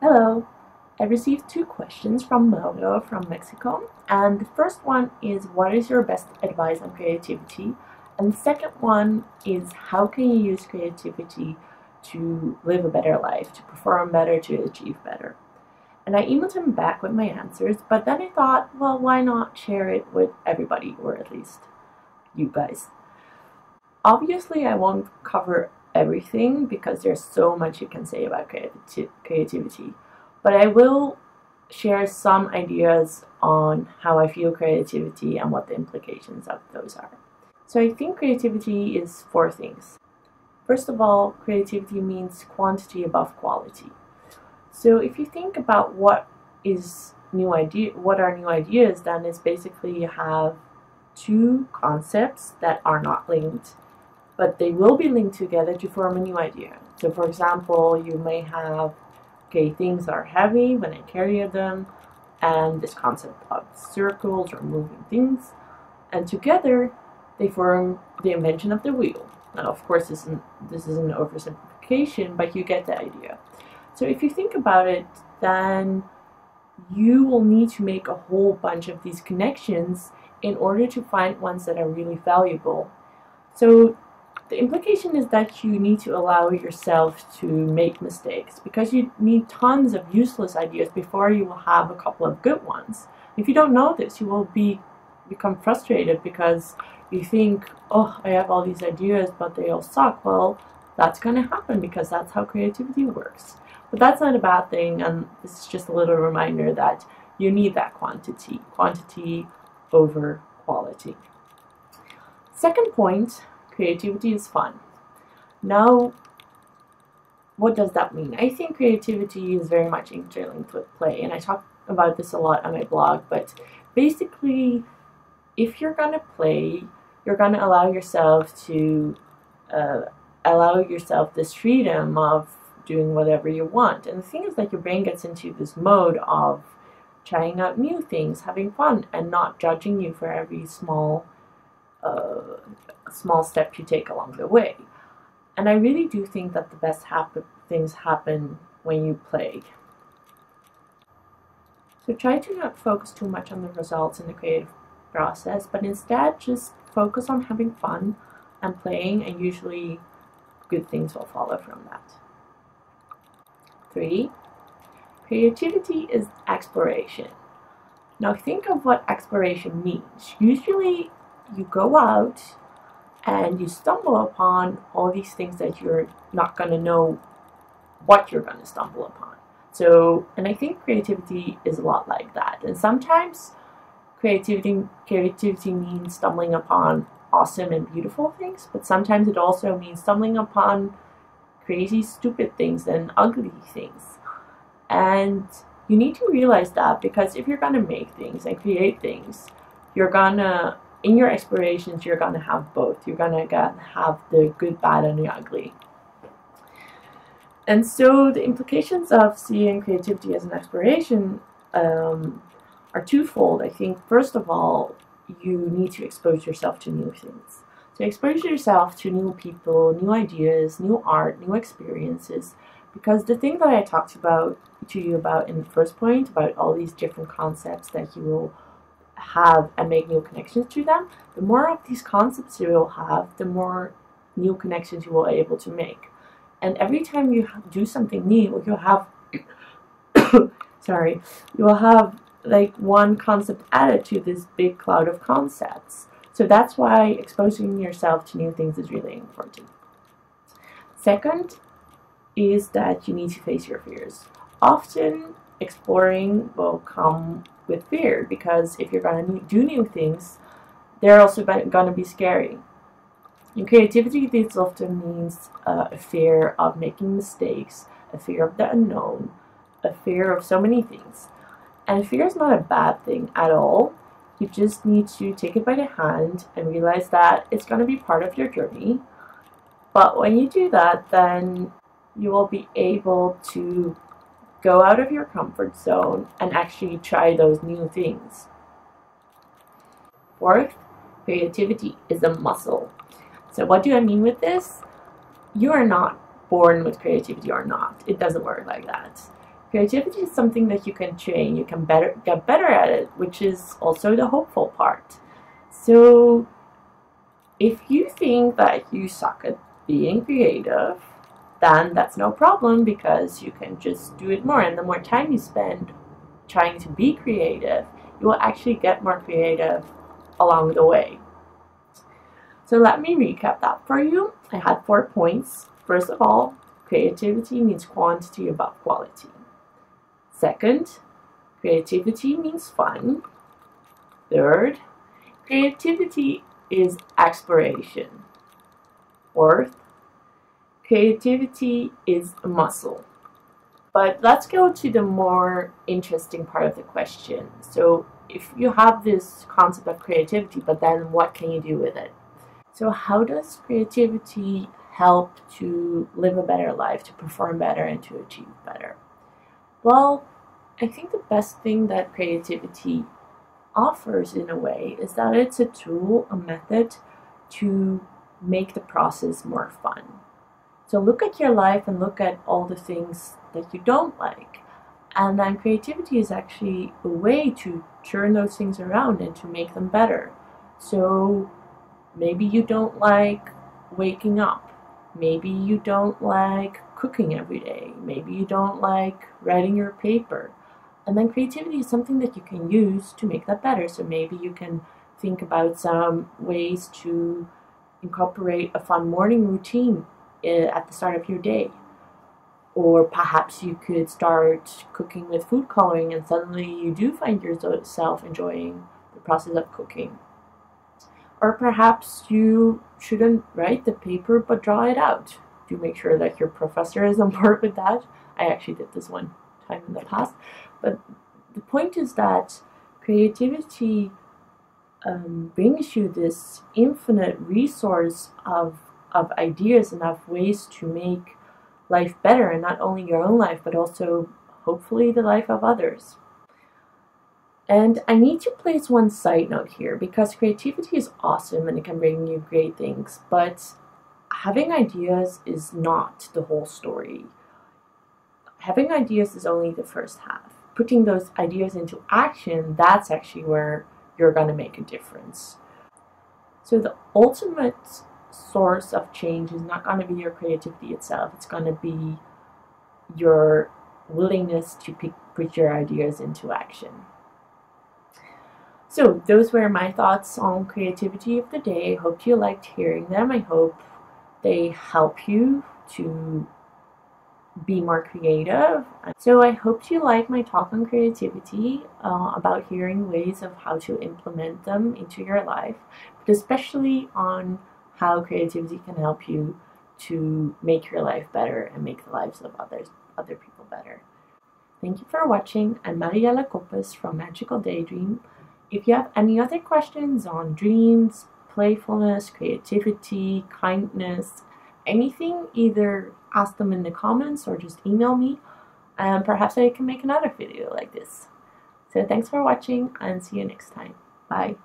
Hello, I received two questions from Mario from Mexico, and the first one is what is your best advice on creativity? And the second one is how can you use creativity to live a better life, to perform better, to achieve better? And I emailed him back with my answers, but then I thought, well, why not share it with everybody, or at least you guys? Obviously, I won't cover everything because there's so much you can say about creativity, but I will share some ideas on how I feel creativity and what the implications of those are. So I think creativity is four things. First of all, creativity means quantity above quality. So if you think about what are new ideas, then it's basically you have two concepts that are not linked, but they will be linked together to form a new idea. So for example, you may have, okay, things are heavy when I carry them, and this concept of circles or moving things, and together they form the invention of the wheel. Now, of course, this is an oversimplification, but you get the idea. So if you think about it, then you will need to make a whole bunch of these connections in order to find ones that are really valuable. So the implication is that you need to allow yourself to make mistakes, because you need tons of useless ideas before you will have a couple of good ones. If you don't know this, you will become frustrated because you think, oh, I have all these ideas, but they all suck. Well, that's going to happen because that's how creativity works. But that's not a bad thing, and this is just a little reminder that you need that quantity over quality. Second point, creativity is fun. Now, what does that mean? I think creativity is very much interlinked with play, and I talk about this a lot on my blog, but basically, if you're going to play, you're going to allow yourself this freedom of doing whatever you want. And the thing is that your brain gets into this mode of trying out new things, having fun, and not judging you for every small step you take along the way. And I really do think that the best things happen when you play. So try to not focus too much on the results in the creative process, but instead just focus on having fun and playing, and usually good things will follow from that. 3. Creativity is exploration. Now think of what exploration means. Usually you go out and you stumble upon all these things that you're not going to know what you're going to stumble upon. So, and I think creativity is a lot like that. And sometimes creativity means stumbling upon awesome and beautiful things, but sometimes it also means stumbling upon crazy, stupid things and ugly things. And you need to realize that, because if you're going to make things and create things, in your explorations, you're going to have both. You're going to have the good, bad, and the ugly. And so the implications of seeing creativity as an exploration are twofold. I think, first of all, you need to expose yourself to new things. So expose yourself to new people, new ideas, new art, new experiences, because the thing that I talked to you about in the first point, about all these different concepts that you will have and make new connections to them, the more of these concepts you will have, the more new connections you will be able to make. And every time you do something new, you'll have you will have like one concept added to this big cloud of concepts. So that's why exposing yourself to new things is really important. Second is that you need to face your fears. Often exploring will come with fear, because if you're going to do new things, they're also going to be scary. In creativity, this often means a fear of making mistakes, a fear of the unknown, a fear of so many things. And fear is not a bad thing at all. You just need to take it by the hand and realize that it's going to be part of your journey. But when you do that, then you will be able to go out of your comfort zone and actually try those new things. Fourth, creativity is a muscle. So what do I mean with this? You are not born with creativity or not. It doesn't work like that. Creativity is something that you can train, you can get better at it, which is also the hopeful part. So if you think that you suck at being creative, then that's no problem, because you can just do it more. And the more time you spend trying to be creative, you will actually get more creative along the way. So let me recap that for you. I had 4 points. First of all, creativity means quantity above quality. Second, creativity means fun. Third, creativity is exploration. Fourth, creativity is a muscle. But let's go to the more interesting part of the question. So if you have this concept of creativity, but then what can you do with it? So how does creativity help to live a better life, to perform better, and to achieve better? Well, I think the best thing that creativity offers in a way is that it's a tool, a method to make the process more fun. So look at your life and look at all the things that you don't like. And then creativity is actually a way to turn those things around and to make them better. So maybe you don't like waking up. Maybe you don't like cooking every day. Maybe you don't like writing your paper. And then creativity is something that you can use to make that better. So maybe you can think about some ways to incorporate a fun morning routine at the start of your day. Or perhaps you could start cooking with food coloring, and suddenly you do find yourself enjoying the process of cooking. Or perhaps you shouldn't write the paper but draw it out. Do make sure that your professor is on board with that. I actually did this one time in the past. But the point is that creativity brings you this infinite resource of ideas and of ways to make life better, and not only your own life, but also hopefully the life of others. And I need to place one side note here, because creativity is awesome and it can bring you great things, but having ideas is not the whole story. Having ideas is only the first half. Putting those ideas into action, that's actually where you're going to make a difference. So the ultimate source of change is not going to be your creativity itself. It's going to be your willingness to put your ideas into action. So those were my thoughts on creativity of the day. I hope you liked hearing them. I hope they help you to be more creative. So I hope you like my talk on creativity, about hearing ways of how to implement them into your life, but especially on how creativity can help you to make your life better and make the lives of other people better. Thank you for watching. I'm Mariela Copes from Magical Daydream. If you have any other questions on dreams, playfulness, creativity, kindness, anything, either ask them in the comments or just email me, and perhaps I can make another video like this. So thanks for watching, and see you next time. Bye.